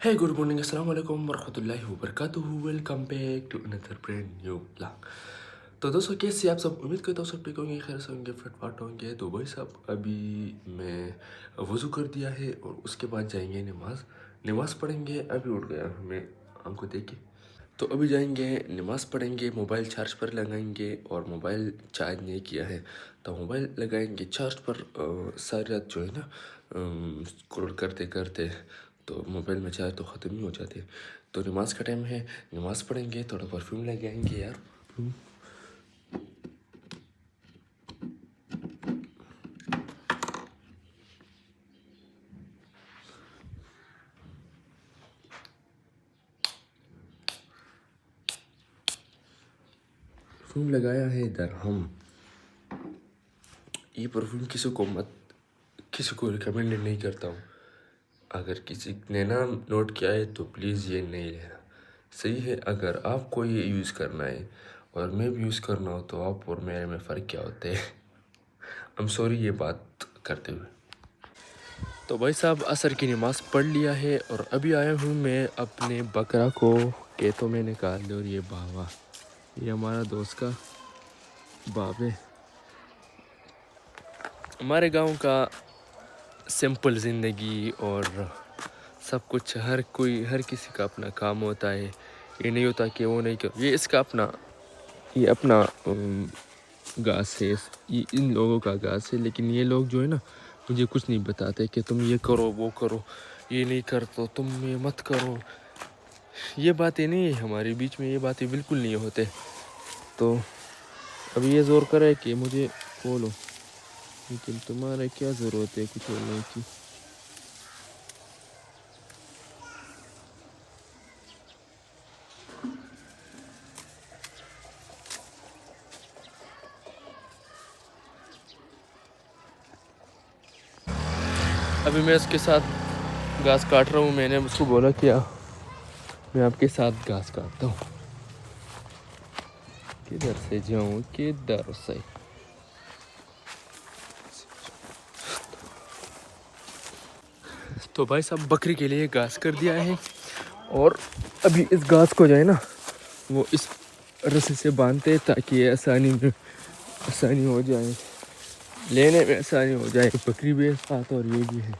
Hey, good morning. Assalamualaikum warahmatullahi wabarakatuh. Welcome back to another brand new vlog. تو دوستوں کیسے آپ سب؟ امید کرتا ہوں سب ٹھیک ہوں گے، خیر سے ہوں گے، فٹ فاٹ ہوں گے. تو بھائی صاحب ابھی میں وضو کر دیا ہے اور اس کے بعد جائیں گے نماز پڑھیں گے. ابھی اٹھ گیا ہوں میں ہم کو دیکھ کے. تو ابھی جائیں گے نماز پڑھیں گے، موبائل چارج پر لگائیں گے، اور موبائل چارج نہیں کیا ہے تو موبائل لگائیں گے چارج پر. ساری رات جو ہے نا اسکرول کرتے کرتے تو موبائل میں چارج تو ختم ہی ہو جاتے. تو نماز کا ٹائم ہے، نماز پڑھیں گے، تھوڑا پرفیوم لگائیں گے یار. پرفیوم لگایا ہے درہم. یہ پرفیوم کسی کو ریکمینڈ نہیں کرتا ہوں. اگر کسی نے نام نوٹ کیا ہے تو پلیز یہ نہیں لینا. صحیح ہے، اگر آپ کو یہ یوز کرنا ہے اور میں بھی یوز کرنا ہو تو آپ اور میرے میں فرق کیا ہوتے ہیں؟ I'm sorry یہ بات کرتے ہوئے. تو بھائی صاحب عصر کی نماز پڑھ لیا ہے اور ابھی آیا ہوں میں اپنے بکرا کو کہ تو میں نکال دے. اور یہ باوا، یہ ہمارا دوست کا باپ ہے. ہمارے گاؤں کا سمپل زندگی اور سب کچھ، ہر کسی کا اپنا کام ہوتا ہے. یہ نہیں ہوتا کہ وہ نہیں کر، یہ اس کا اپنا گھاس ہے، یہ ان لوگوں کا گھاس ہے. لیکن یہ لوگ جو ہے نا مجھے کچھ نہیں بتاتے کہ تم یہ کرو وہ کرو، یہ نہیں کر تو تم یہ مت کرو. یہ باتیں نہیں ہیں ہمارے بیچ میں، یہ باتیں بالکل نہیں ہوتے. تو ابھی یہ زور کرے کہ مجھے کھولو، لیکن تمہارے کیا ضرورت ہے کچھ بولنے کی؟ ابھی میں اس کے ساتھ گھاس کاٹ رہا ہوں. میں نے اس کو بولا کیا میں آپ کے ساتھ گھاس کاٹتا ہوں. کدھر سے جاؤں کدھر سے؟ تو بھائی صاحب بکری کے لیے گھاس کر دیا ہے، اور ابھی اس گھاس کو جو ہے نا وہ اس رسی سے باندھتے تاکہ یہ آسانی ہو جائے، لینے میں آسانی ہو جائے. بکری بھی ہے ساتھ اور یہ بھی ہے.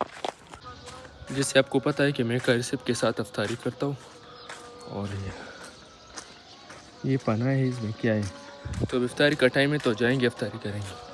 جیسے آپ کو پتہ ہے کہ میں ریسپ کے ساتھ افطاری کرتا ہوں، اور یہ پناہ ہے، اس میں کیا ہے. تو اب افطاری کا ٹائم ہے تو جائیں گے افطاری کریں گے.